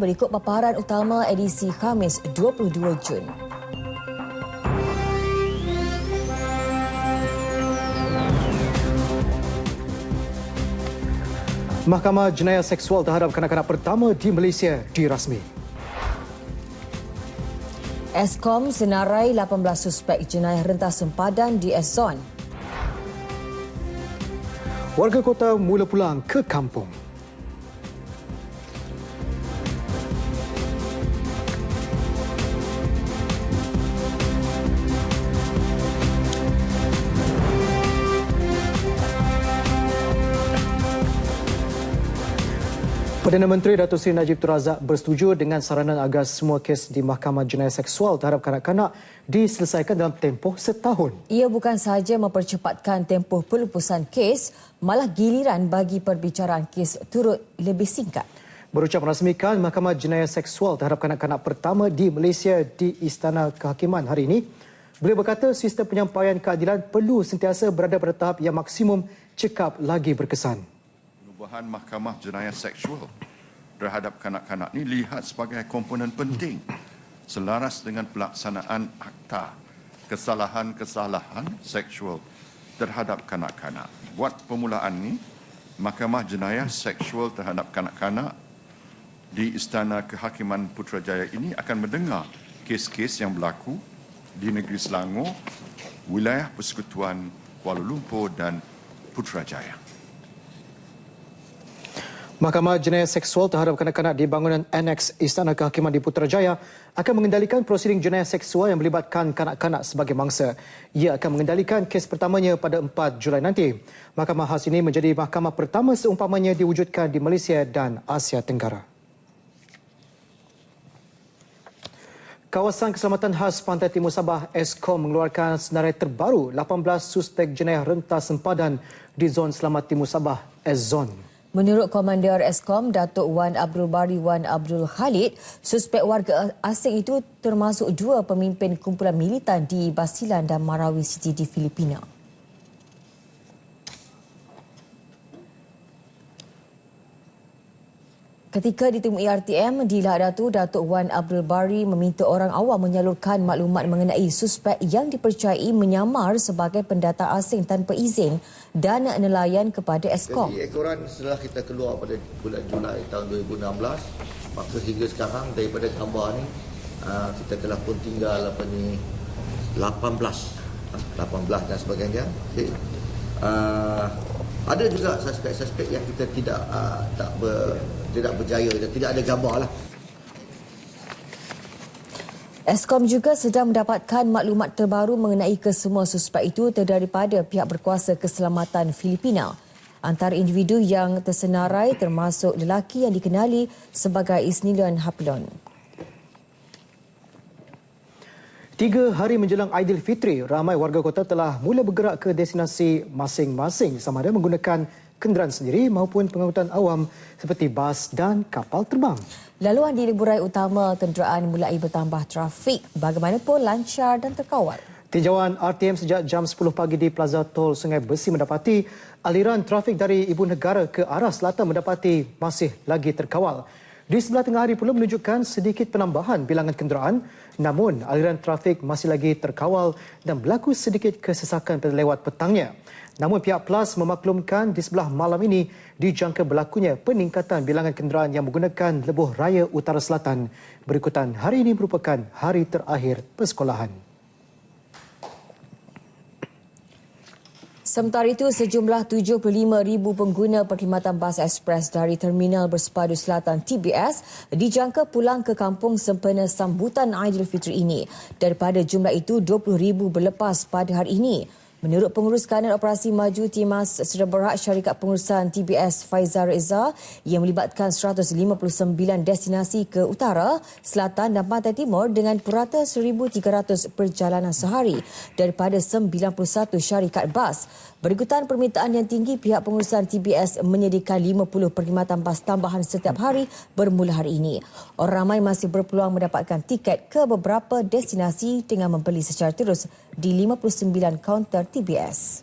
berikut paparan utama edisi Khamis 22 Jun. Mahkamah Jenayah Seksual terhadap kanak-kanak pertama di Malaysia dirasmi. Eskom senarai 18 suspek jenayah rentas sempadan di Ezon. Warga kota mula pulang ke kampung. Perdana Menteri Datuk Seri Najib Tun Razak bersetuju dengan saranan agar semua kes di Mahkamah Jenayah Seksual terhadap kanak-kanak diselesaikan dalam tempoh setahun. Ia bukan sahaja mempercepatkan tempoh pelupusan kes, malah giliran bagi perbicaraan kes turut lebih singkat. Berucap merasmikan Mahkamah Jenayah Seksual terhadap kanak-kanak pertama di Malaysia di Istana Kehakiman hari ini, beliau berkata sistem penyampaian keadilan perlu sentiasa berada pada tahap yang maksimum cekap lagi berkesan. Perubahan Mahkamah Jenayah Seksual terhadap kanak-kanak ini lihat sebagai komponen penting selaras dengan pelaksanaan akta kesalahan-kesalahan seksual terhadap kanak-kanak. Buat permulaan ini, Mahkamah Jenayah Seksual terhadap kanak-kanak di Istana Kehakiman Putrajaya ini akan mendengar kes-kes yang berlaku di negeri Selangor, wilayah Persekutuan Kuala Lumpur dan Putrajaya. Mahkamah Jenayah Seksual terhadap kanak-kanak di bangunan Annex Istana Kehakiman di Putrajaya akan mengendalikan prosiding jenayah seksual yang melibatkan kanak-kanak sebagai mangsa. Ia akan mengendalikan kes pertamanya pada 4 Julai nanti. Mahkamah khas ini menjadi mahkamah pertama seumpamanya diwujudkan di Malaysia dan Asia Tenggara. Kawasan Keselamatan Khas Pantai Timur Sabah Eskom mengeluarkan senarai terbaru 18 suspek jenayah rentas sempadan di Zon Selamat Timur Sabah (Zon). Menurut Komander Eskom, Datuk Wan Abdul Bari Wan Abdul Khalid, suspek warga asing itu termasuk 2 pemimpin kumpulan militan di Basilan dan Marawi City di Filipina. Ketika ditemui RTM di Lahad Datu, Datuk Wan Abdul Bari meminta orang awam menyalurkan maklumat mengenai suspek yang dipercayai menyamar sebagai pendatang asing tanpa izin dan nelayan kepada Eskom. Jadi ekoran setelah kita keluar pada bulan Julai tahun 2016, maka hingga sekarang daripada gambar ni kita telah pun tinggal 18 dan sebagainya. Okay. Ada juga suspek-suspek yang kita tidak berjaya dan tidak ada gambar lah. Eskom juga sedang mendapatkan maklumat terbaru mengenai kesemua suspek itu daripada pihak berkuasa keselamatan Filipina. Antara individu yang tersenarai termasuk lelaki yang dikenali sebagai Isnilan Hapilon. 3 hari menjelang Aidilfitri, ramai warga kota telah mula bergerak ke destinasi masing-masing sama ada menggunakan kenderaan sendiri maupun pengangkutan awam seperti bas dan kapal terbang. Laluan di liburan utama kenderaan mulai bertambah trafik, bagaimanapun lancar dan terkawal. Tinjauan RTM sejak jam 10 pagi di Plaza Tol Sungai Besi mendapati aliran trafik dari ibu negara ke arah selatan mendapati masih lagi terkawal. Di sebelah tengah hari pula menunjukkan sedikit penambahan bilangan kenderaan, namun aliran trafik masih lagi terkawal dan berlaku sedikit kesesakan pada lewat petangnya. Namun pihak PLAS memaklumkan di sebelah malam ini dijangka berlakunya peningkatan bilangan kenderaan yang menggunakan lebuh raya utara selatan. Berikutan hari ini merupakan hari terakhir persekolahan. Sementara itu, sejumlah 75,000 pengguna perkhidmatan bas ekspres dari Terminal Bersepadu Selatan TBS dijangka pulang ke kampung sempena sambutan Aidilfitri ini. Daripada jumlah itu, 20,000 berlepas pada hari ini. Menurut Pengurus Kanan Operasi Maju Timas Sdn Bhd Syarikat Pengurusan TBS Faizal Reza yang melibatkan 159 destinasi ke utara, selatan dan pantai timur dengan purata 1,300 perjalanan sehari daripada 91 syarikat bas. Berikutan permintaan yang tinggi, pihak pengurusan TBS menyediakan 50 perkhidmatan bas tambahan setiap hari bermula hari ini. Orang ramai masih berpeluang mendapatkan tiket ke beberapa destinasi dengan membeli secara terus di 59 kaunter TBS.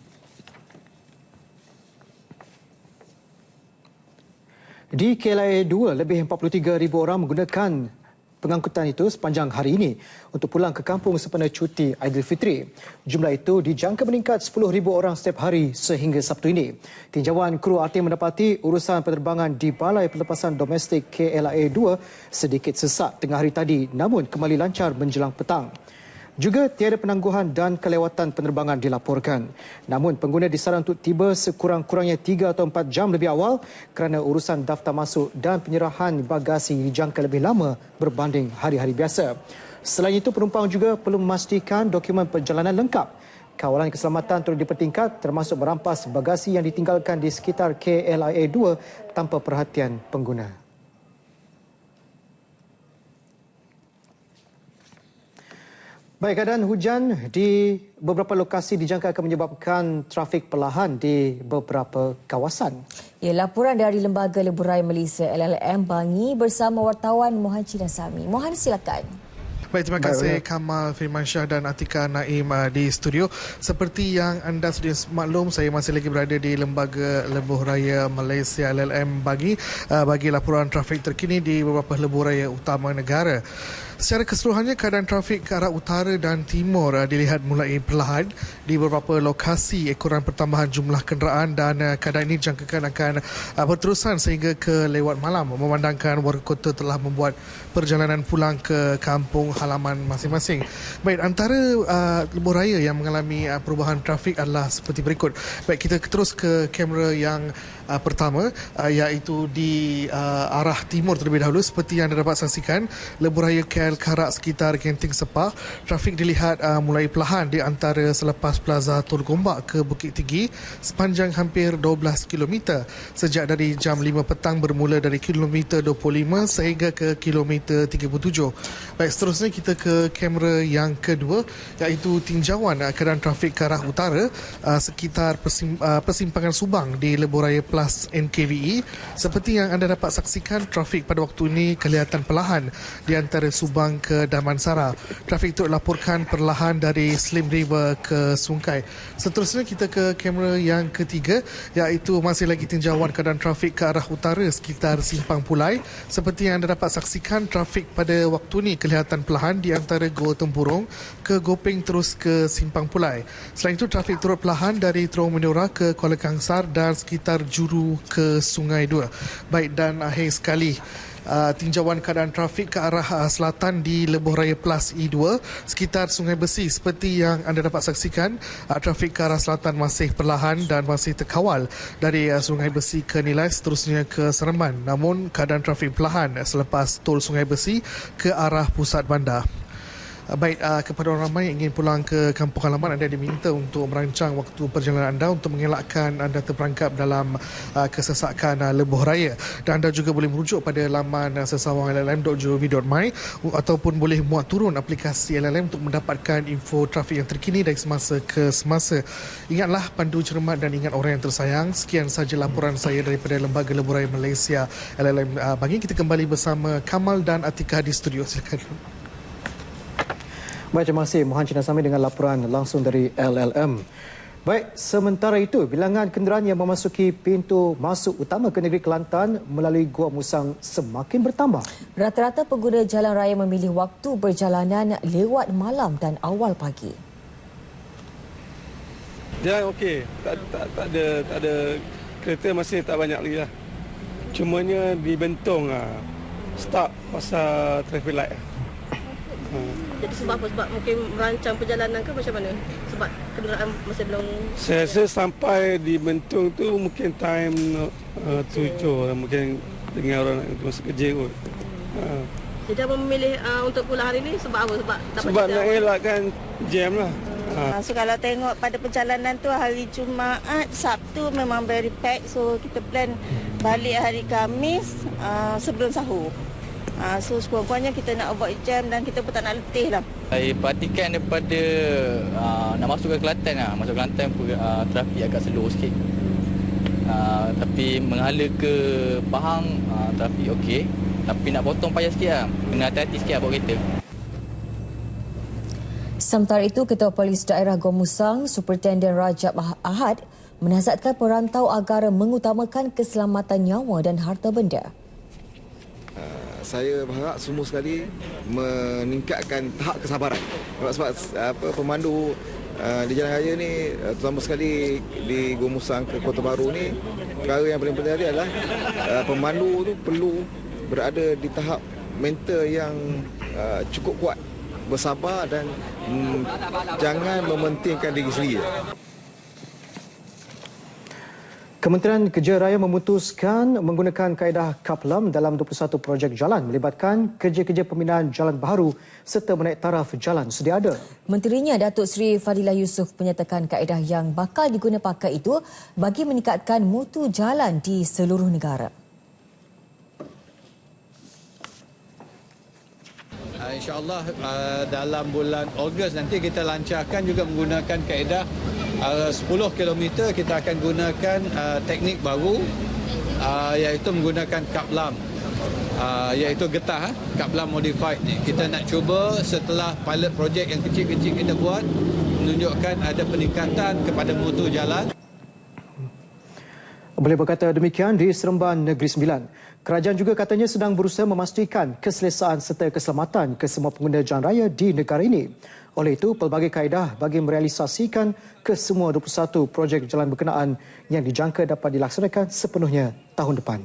Di KLIA 2, lebih 43,000 orang menggunakan pengangkutan itu sepanjang hari ini untuk pulang ke kampung sempena cuti Aidilfitri. Jumlah itu dijangka meningkat 10,000 orang setiap hari sehingga Sabtu ini. Tinjauan kru RT mendapati urusan penerbangan di Balai Pelepasan Domestik KLIA 2 sedikit sesak tengah hari tadi namun kembali lancar menjelang petang. Juga tiada penangguhan dan kelewatan penerbangan dilaporkan. Namun pengguna disarankan untuk tiba sekurang-kurangnya 3 atau 4 jam lebih awal kerana urusan daftar masuk dan penyerahan bagasi dijangka lebih lama berbanding hari-hari biasa. Selain itu, penumpang juga perlu memastikan dokumen perjalanan lengkap. Kawalan keselamatan turut dipertingkat termasuk merampas bagasi yang ditinggalkan di sekitar KLIA 2 tanpa perhatian pengguna. Baik, keadaan hujan di beberapa lokasi dijangka akan menyebabkan trafik perlahan di beberapa kawasan. Ya, laporan dari Lembaga Lebuh Raya Malaysia LLM Bangi bersama wartawan Mohan Cinasami. Mohan, silakan. Baik, terima kasih Kamal Firmansyah dan Atika Naim di studio. Seperti yang anda sudah maklum, saya masih lagi berada di Lembaga Lebuh Raya Malaysia LLM Bangi bagi laporan trafik terkini di beberapa lebuh raya utama negara. Secara keseluruhannya, keadaan trafik ke arah utara dan timur dilihat mulai perlahan di beberapa lokasi ekoran pertambahan jumlah kenderaan dan keadaan ini dijangkakan akan berterusan sehingga ke lewat malam memandangkan warga kota telah membuat perjalanan pulang ke kampung halaman masing-masing. Baik, antara lebuh raya yang mengalami perubahan trafik adalah seperti berikut. Baik, kita terus ke kamera yang pertama iaitu di arah timur terlebih dahulu. Seperti yang anda dapat saksikan, lebuh raya KL Karak sekitar Genting Sepah, trafik dilihat mulai perlahan di antara selepas Plaza Tol Gombak ke Bukit Tinggi sepanjang hampir 12 km sejak dari jam 5 petang bermula dari kilometer 25 sehingga ke kilometer 37. Baik, seterusnya kita ke kamera yang kedua iaitu tinjauan keadaan trafik ke arah utara sekitar persimpangan Subang di lebuh raya Plus NKVE. Seperti yang anda dapat saksikan, trafik pada waktu ini kelihatan perlahan di antara Subang ke Damansara. Trafik itu dilaporkan perlahan dari Slim River ke Sungai. Seterusnya kita ke kamera yang ketiga iaitu masih lagi tinjauan keadaan trafik ke arah utara sekitar Simpang Pulai. Seperti yang anda dapat saksikan, trafik pada waktu ini kelihatan perlahan di antara Gua Tempurung ke Gopeng terus ke Simpang Pulai. Selain itu, trafik turut perlahan dari Terowong Menora ke Kuala Kangsar dan sekitar Juru ke Sungai Dua. Baik, dan akhir sekali tinjauan keadaan trafik ke arah selatan di Lebuh Raya Plus E2 sekitar Sungai Besi. Seperti yang anda dapat saksikan, trafik ke arah selatan masih perlahan dan masih terkawal dari Sungai Besi ke Nilai, seterusnya ke Seremban. Namun keadaan trafik perlahan selepas tol Sungai Besi ke arah pusat bandar. Baik, kepada orang ramai yang ingin pulang ke kampung halaman, anda diminta untuk merancang waktu perjalanan anda untuk mengelakkan anda terperangkap dalam kesesakan lebuh raya. Dan anda juga boleh merujuk pada laman sesawang.llm.gov.my ataupun boleh muat turun aplikasi LLM untuk mendapatkan info trafik yang terkini dari semasa ke semasa. Ingatlah, pandu cermat dan ingat orang yang tersayang. Sekian sahaja laporan saya daripada Lembaga Lebuh Raya Malaysia LLM Bangi. Kita kembali bersama Kamal dan Atika di studio. Silakan. Baik, terima kasih Mohan Cinasami dengan laporan langsung dari LLM. Baik, sementara itu, bilangan kenderaan yang memasuki pintu masuk utama ke negeri Kelantan melalui Gua Musang semakin bertambah. Rata-rata pengguna jalan raya memilih waktu perjalanan lewat malam dan awal pagi. Jalan okey, tak ada kereta masih tak banyak lagi lah. Cumanya di Bentong start pasal traffic light. Jadi sebab apa? Sebab mungkin merancang perjalanan ke macam mana? Sebab kenderaan masih belum... Saya rasa sampai di Bentong tu mungkin time 7 mungkin dengan orang masuk kerja kot. Jadi abang memilih untuk pulang hari ni sebab apa? Sebab nak elakkan jam lah. So kalau tengok pada perjalanan tu hari Jumaat, Sabtu memang very pack. So kita plan balik hari Khamis sebelum sahur. So sekurang-kurangnya kita nak avoid jam dan kita pun tak nak letih lah. Saya perhatikan daripada nak masuk ke Kelantan masuk Kelantan trafik agak slow sikit. Tapi menghala ke Pahang trafik okey. Tapi nak potong payah sikit lah. Kena hati-hati sikit lah bawa kereta. Sementara itu, Ketua Polis Daerah Gua Musang, Superintendent Rajab Ahad menasihatkan perantau agar mengutamakan keselamatan nyawa dan harta benda. Saya berharap semua sekali meningkatkan tahap kesabaran. Sebab pemandu di jalan raya ni, terutama sekali di Gomusang ke Kota Baru ni, perkara yang paling penting adalah pemandu tu perlu berada di tahap mental yang cukup kuat, bersabar dan jangan mementingkan diri sendiri. Kementerian Kerja Raya memutuskan menggunakan kaedah Kaplam dalam 21 projek jalan melibatkan kerja-kerja pembinaan jalan baharu serta menaik taraf jalan sedia ada. Menterinya Datuk Seri Fadilah Yusof menyatakan kaedah yang bakal diguna pakai itu bagi meningkatkan mutu jalan di seluruh negara. InsyaAllah dalam bulan Ogos nanti kita lancarkan juga menggunakan kaedah 10 km kita akan gunakan teknik baru iaitu menggunakan Kaplam, iaitu getah Kaplam modified ni. Kita nak cuba setelah pilot project yang kecil-kecil kita buat menunjukkan ada peningkatan kepada mutu jalan. Boleh berkata demikian di Seremban Negeri Sembilan. Kerajaan juga katanya sedang berusaha memastikan keselesaan serta keselamatan kesemua pengguna jalan raya di negara ini. Oleh itu, pelbagai kaedah bagi merealisasikan kesemua 21 projek jalan berkenaan yang dijangka dapat dilaksanakan sepenuhnya tahun depan.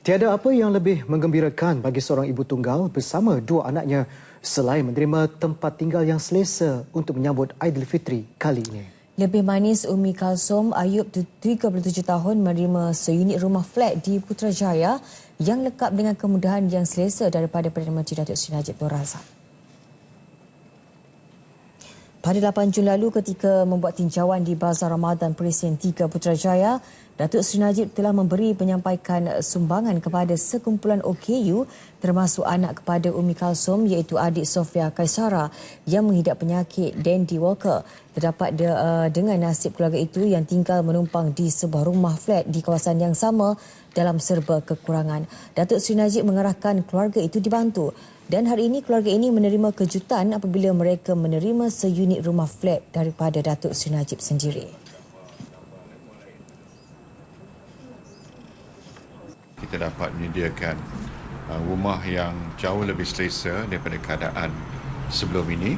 Tiada apa yang lebih menggembirakan bagi seorang ibu tunggal bersama dua anaknya selain menerima tempat tinggal yang selesa untuk menyambut Aidilfitri kali ini. Lebih manis Umi Kalsom Ayub 37 tahun menerima seunit rumah flat di Putrajaya yang lengkap dengan kemudahan yang selesa daripada Perdana Menteri Datuk Seri Najib Tun Razak. Pada 8 Jun lalu ketika membuat tinjauan di Bazar Ramadan Presiden 3 Putrajaya, Datuk Seri Najib telah menyampaikan sumbangan kepada sekumpulan OKU termasuk anak kepada Umi Kalsom iaitu adik Sofia Kaisara yang mengidap penyakit Dandy Walker. Terdapat dengan nasib keluarga itu yang tinggal menumpang di sebuah rumah flat di kawasan yang sama dalam serba kekurangan. Datuk Seri Najib mengarahkan keluarga itu dibantu. Dan hari ini keluarga ini menerima kejutan apabila mereka menerima seunit rumah flat daripada Datuk Seri Najib sendiri. Kita dapat menyediakan rumah yang jauh lebih selesa daripada keadaan sebelum ini.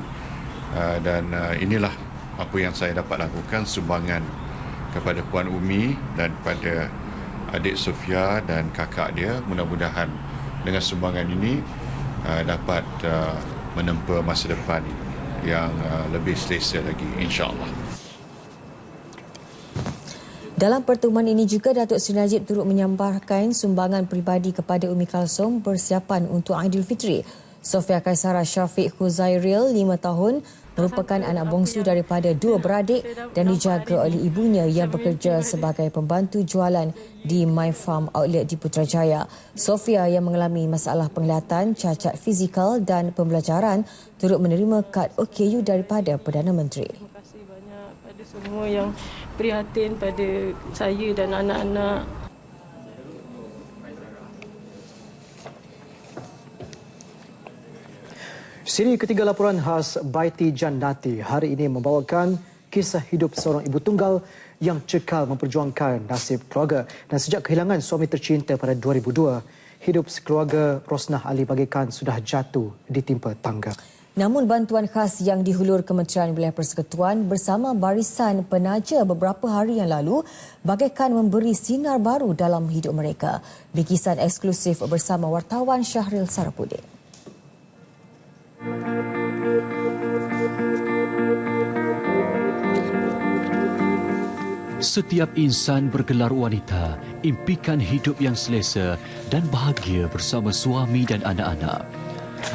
Dan inilah apa yang saya dapat lakukan, sumbangan kepada Puan Umi dan kepada adik Sofia dan kakak dia. Mudah-mudahan dengan sumbangan ini dapat menempa masa depan yang lebih selesa lagi, insya-Allah. Dalam pertemuan ini juga Datuk Seri Najib turut menyampaikan sumbangan peribadi kepada Umi Kalsom persiapan untuk Aidilfitri. Sofia Kaisara Syafiq Huzairil 5 tahun merupakan anak bongsu daripada dua beradik dan dijaga oleh ibunya yang bekerja sebagai pembantu jualan di My Farm Outlet di Putrajaya. Sofia yang mengalami masalah penglihatan, cacat fizikal dan pembelajaran turut menerima kad OKU daripada Perdana Menteri. Terima kasih banyak pada semua yang prihatin pada saya dan anak-anak. Siri ketiga laporan khas Baiti Jannati hari ini membawakan kisah hidup seorang ibu tunggal yang cekal memperjuangkan nasib keluarga dan sejak kehilangan suami tercinta pada 2002, hidup sekeluarga Rosnah Ali bagaikan sudah jatuh ditimpa tangga. Namun bantuan khas yang dihulur Kementerian Wilayah Persekutuan bersama barisan penaja beberapa hari yang lalu bagaikan memberi sinar baru dalam hidup mereka. Bingkisan eksklusif bersama wartawan Syahril Sarapudin. Setiap insan bergelar wanita impikan hidup yang selesa dan bahagia bersama suami dan anak-anak.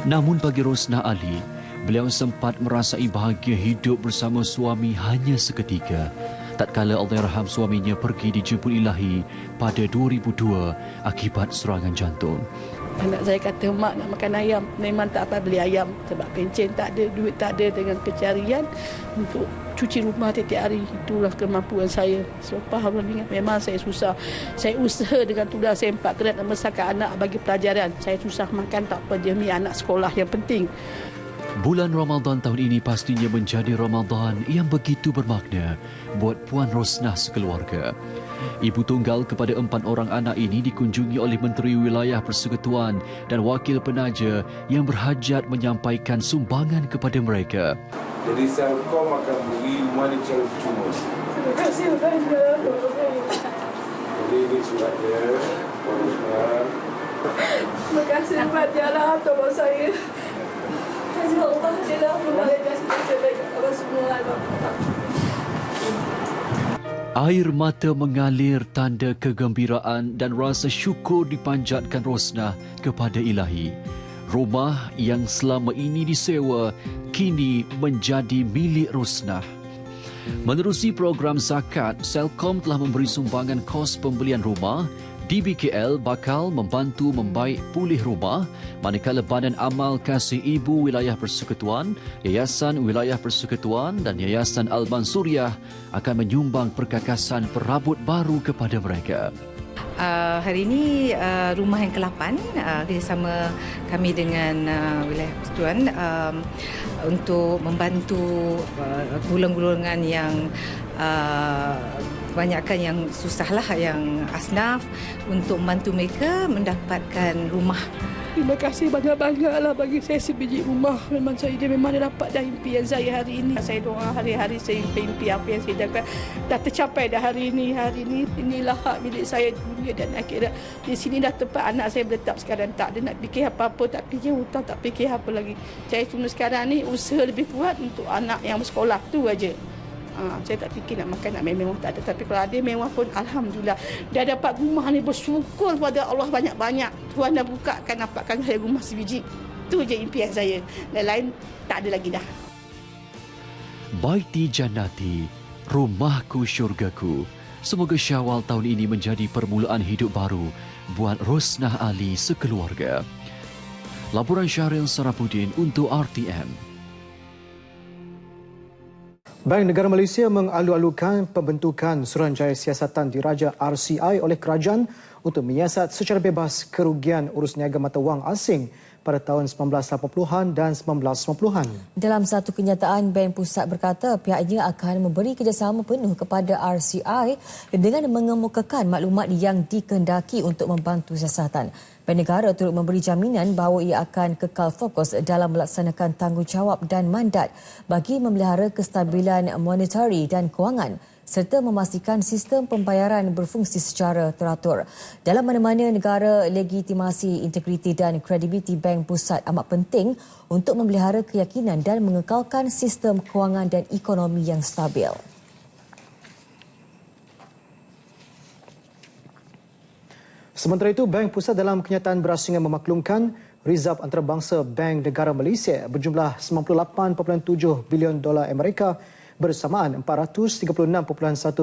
Namun bagi Rosnah Ali, beliau sempat merasai bahagia hidup bersama suami hanya seketika tatkala Allahyarham suaminya pergi dijemput Ilahi pada 2002 akibat serangan jantung. Anak saya kata, mak nak makan ayam. Memang tak apa beli ayam sebab pencen tak ada, duit tak ada, dengan pencarian untuk cuci rumah setiap hari. Itulah kemampuan saya. So, faham memang saya susah. Saya usaha dengan tulang saya 4 kerat membesarkan anak bagi pelajaran. Saya susah makan tak apa, demi anak sekolah yang penting. Bulan Ramadan tahun ini pastinya menjadi Ramadan yang begitu bermakna buat Puan Rosnah sekeluarga. Ibu tunggal kepada 4 orang anak ini dikunjungi oleh Menteri Wilayah Persekutuan dan Wakil Penaja yang berhajat menyampaikan sumbangan kepada mereka. Jadi Selcom akan beri rumah ni secara percuma. Terima kasih banyak. Jadi ini surat dia, Puan Rosnah. Terima kasih banyak tolong saya. Terima kasih Allah. Terima kasih semua. Air mata mengalir tanda kegembiraan dan rasa syukur dipanjatkan Rosnah kepada Ilahi. Rumah yang selama ini disewa kini menjadi milik Rosnah. Menerusi program zakat, Selcom telah memberi sumbangan kos pembelian rumah. DBKL bakal membantu membaik pulih rumah, manakala Badan Amal Kasih Ibu Wilayah Persekutuan, Yayasan Wilayah Persekutuan dan Yayasan Al-Mansuriah akan menyumbang perkakasan perabot baru kepada mereka. Hari ini rumah yang ke-8 kerjasama kami dengan Wilayah Persekutuan untuk membantu golongan-golongan yang kebanyakan yang susahlah, yang asnaf, untuk membantu mereka mendapatkan rumah. Terima kasih banyak-banyaklah bagi saya sebiji rumah. Memang saya dah dapat dah impian saya hari ini. Saya doa hari-hari saya impi apa yang saya dah tercapai dah hari ini. Hari ini inilah hak milik saya dunia dan akhirat. Di sini dah tempat anak saya berletap sekarang. Tak ada nak fikir apa-apa, tak fikir hutang, tak fikir apa lagi. Saya cuma sekarang ni usaha lebih kuat untuk anak yang bersekolah tu aja. Saya tak fikir nak makan, nak mewah, tak ada. Tapi kalau ada mewah pun Alhamdulillah. Dah dapat rumah ni, bersyukur pada Allah banyak-banyak. Tuhan dah bukakan, nampakkan saya rumah sebiji. Itu je impian saya. Lain-lain tak ada lagi dah. Baiti Jannati, rumahku syurgaku. Semoga Syawal tahun ini menjadi permulaan hidup baru buat Rosnah Ali sekeluarga. Laporan Syahril Sarapuddin untuk RTM. Bank Negara Malaysia mengalu-alukan pembentukan Suruhanjaya Siasatan Diraja RCI oleh kerajaan untuk menyiasat secara bebas kerugian urus niaga mata wang asing pada tahun 1980-an dan 1990-an. Dalam satu kenyataan, Bank Pusat berkata pihaknya akan memberi kerjasama penuh kepada RCI dengan mengemukakan maklumat yang dikehendaki untuk membantu siasatan. Bank Negara turut memberi jaminan bahawa ia akan kekal fokus dalam melaksanakan tanggungjawab dan mandat bagi memelihara kestabilan monetari dan kewangan serta memastikan sistem pembayaran berfungsi secara teratur. Dalam mana-mana negara, legitimasi, integriti dan kredibiliti Bank Pusat amat penting untuk memelihara keyakinan dan mengekalkan sistem kewangan dan ekonomi yang stabil. Sementara itu, Bank Pusat dalam kenyataan berasingan memaklumkan Rizab Antarabangsa Bank Negara Malaysia berjumlah $98.7 bilion Amerika bersamaan 436.1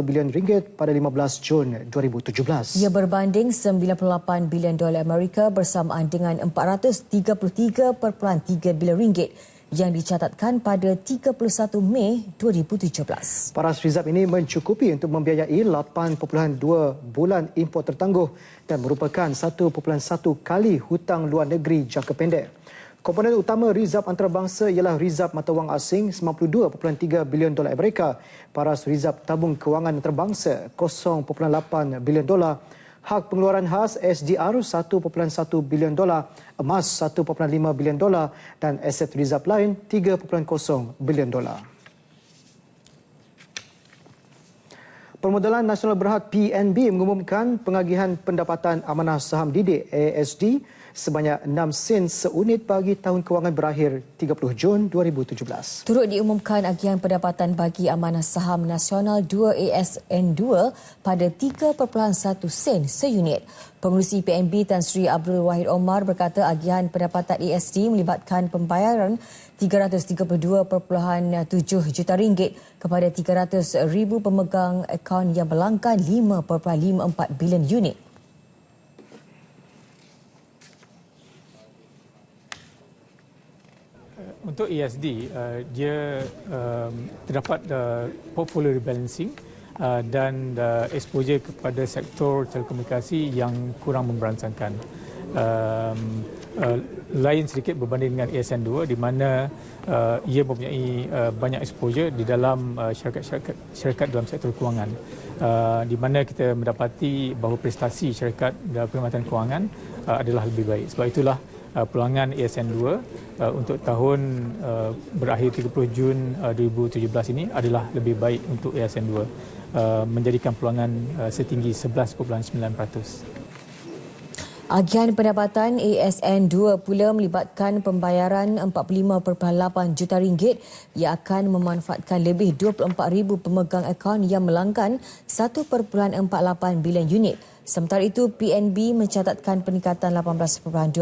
bilion ringgit pada 15 Jun 2017. Ia berbanding $98 bilion Amerika bersamaan dengan 433.3 bilion ringgit yang dicatatkan pada 31 Mei 2017. Paras Rizab ini mencukupi untuk membiayai 8.2 bulan import tertangguh dan merupakan 1.1 kali hutang luar negeri jangka pendek. Komponen utama Rizab Antarabangsa ialah Rizab Mata Wang Asing $92.3 bilion Amerika, paras Rizab Tabung Kewangan Antarabangsa $0.8 bilion, hak pengeluaran khas SDR $1.1 bilion, emas $1.5 bilion dan aset Rizab lain $3.0 bilion. Permodalan Nasional Berhad PNB mengumumkan pengagihan pendapatan amanah saham didik ASD sebanyak 6 sen seunit bagi tahun kewangan berakhir 30 Jun 2017. Turut diumumkan agihan pendapatan bagi amanah saham nasional 2 ASN2 pada 3.1 sen seunit. Pengerusi PNB Tan Sri Abdul Wahid Omar berkata agihan pendapatan ASD melibatkan pembayaran RM332.7 juta kepada 300,000 pemegang akaun yang melanggan 5.54 bilion unit. Untuk ESD, dia terdapat portfolio rebalancing dan exposure kepada sektor telekomunikasi yang kurang memberansangkan. lain sedikit berbanding dengan ASN 2 di mana ia mempunyai banyak exposure di dalam syarikat dalam sektor kewangan, di mana kita mendapati bahawa prestasi syarikat dalam perkhidmatan kewangan adalah lebih baik. Sebab itulah peluangan ASN 2 untuk tahun berakhir 30 Jun 2017 ini adalah lebih baik untuk ASN 2, menjadikan peluangan setinggi 11.9%. Agihan pendapatan ASN 2 pula melibatkan pembayaran 45.8 juta ringgit yang akan memanfaatkan lebih 24,000 pemegang akaun yang melanggan 1.48 bilion unit. Sementara itu, PNB mencatatkan peningkatan 18.2%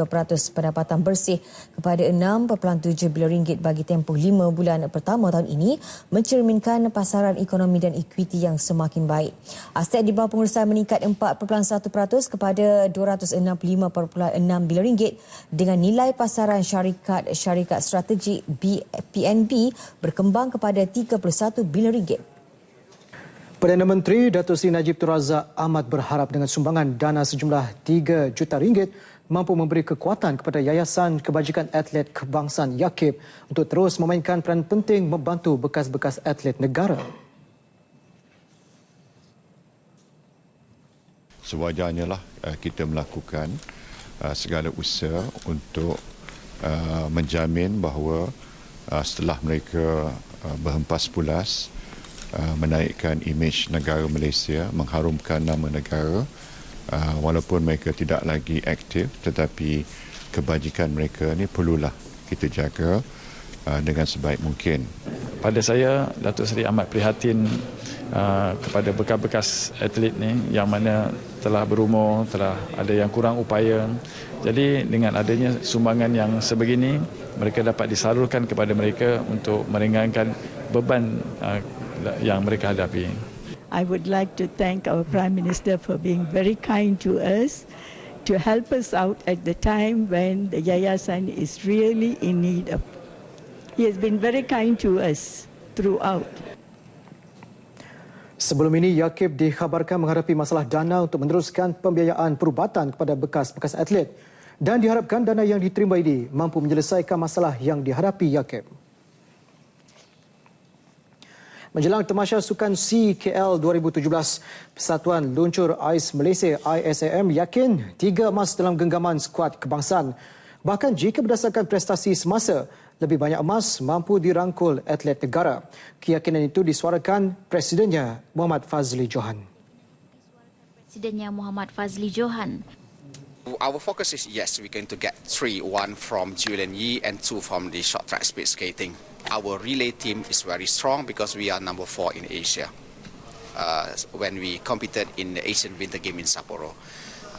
pendapatan bersih kepada 6.7 bilion ringgit bagi tempoh 5 bulan pertama tahun ini, mencerminkan pasaran ekonomi dan ekuiti yang semakin baik. Aset di bawah pengurusan meningkat 4.1% kepada 265.6 bilion ringgit dengan nilai pasaran syarikat strategik PNB berkembang kepada 31 bilion ringgit. Perdana Menteri Datuk Seri Najib Tun Razak amat berharap dengan sumbangan dana sejumlah 3 juta ringgit mampu memberi kekuatan kepada Yayasan Kebajikan Atlet Kebangsaan YAKIB untuk terus memainkan peranan penting membantu bekas-bekas atlet negara. Sewajarnya lah kita melakukan segala usaha untuk menjamin bahawa setelah mereka berhempas pulas menaikkan imej negara Malaysia, mengharumkan nama negara, walaupun mereka tidak lagi aktif, tetapi kebajikan mereka ni perlulah kita jaga dengan sebaik mungkin. Pada saya, Datuk Seri amat prihatin kepada bekas-bekas atlet ni yang mana telah berumur, telah ada yang kurang upaya. Jadi dengan adanya sumbangan yang sebegini, mereka dapat disalurkan kepada mereka untuk meringankan beban yang mereka hadapi. I would like to thank our Prime Minister for being very kind to us, to help us out at the time when the Yayasan is really in need of. He has been very kind to us throughout. Sebelum ini, YAKIB dikhabarkan menghadapi masalah dana untuk meneruskan pembiayaan perubatan kepada bekas-bekas atlet dan diharapkan dana yang diterima ini mampu menyelesaikan masalah yang dihadapi YAKIB. Menjelang Tamasya Sukan SEA KL 2017, Persatuan Luncur Ais Malaysia ISAM yakin 3 emas dalam genggaman skuad kebangsaan. Bahkan jika berdasarkan prestasi semasa, lebih banyak emas mampu dirangkul atlet negara. Keyakinan itu disuarakan Presidennya Muhammad Fazli Johan. Presidennya Muhammad Fazli Johan. Our focus is yes, we're going to get 3, 1 from Julian Yee and 2 from the short track speed skating. Our relay team is very strong because we are number 4 in Asia when we competed in the Asian Winter Games in Sapporo.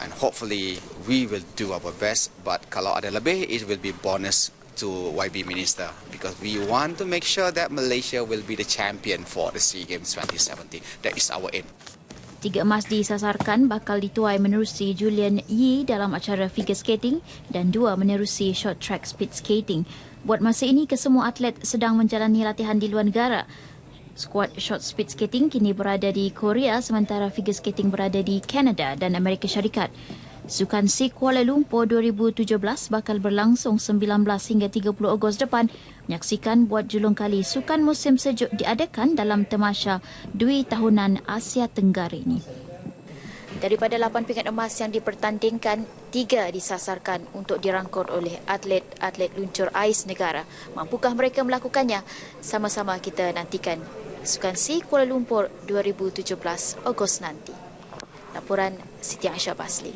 And hopefully we will do our best, but kalau ada lebih, it will be bonus to YB Minister because we want to make sure that Malaysia will be the champion for the SEA Games 2017. That is our aim. 3 emas disasarkan bakal dituai menerusi Julian Yee dalam acara figure skating dan 2 menerusi short track speed skating. Buat masa ini, kesemua atlet sedang menjalani latihan di luar negara. Skuad short speed skating kini berada di Korea sementara figure skating berada di Kanada dan Amerika Syarikat. Sukan SEA Kuala Lumpur 2017 bakal berlangsung 19 hingga 30 Ogos depan, menyaksikan buat julung kali sukan musim sejuk diadakan dalam Tamasya Dwi Tahunan Asia Tenggara ini. Daripada 8 pingat emas yang dipertandingkan, 3 disasarkan untuk dirangkul oleh atlet-atlet luncur ais negara. Mampukah mereka melakukannya? Sama-sama kita nantikan Sukan SEA Kuala Lumpur 2017 Ogos nanti. Laporan Siti Aisyah Basli.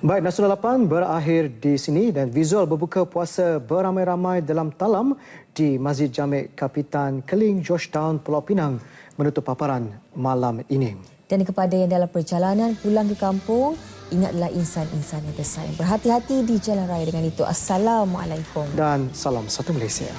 Baik, Nasional 8 berakhir di sini dan visual berbuka puasa beramai-ramai dalam talam di Masjid Jamek Kapitan Keling, Georgetown, Pulau Pinang menutup paparan malam ini. Dan kepada yang dalam perjalanan pulang ke kampung, ingatlah insan-insan yang tersayang. Berhati-hati di jalan raya. Dengan itu, Assalamualaikum. Dan salam satu Malaysia.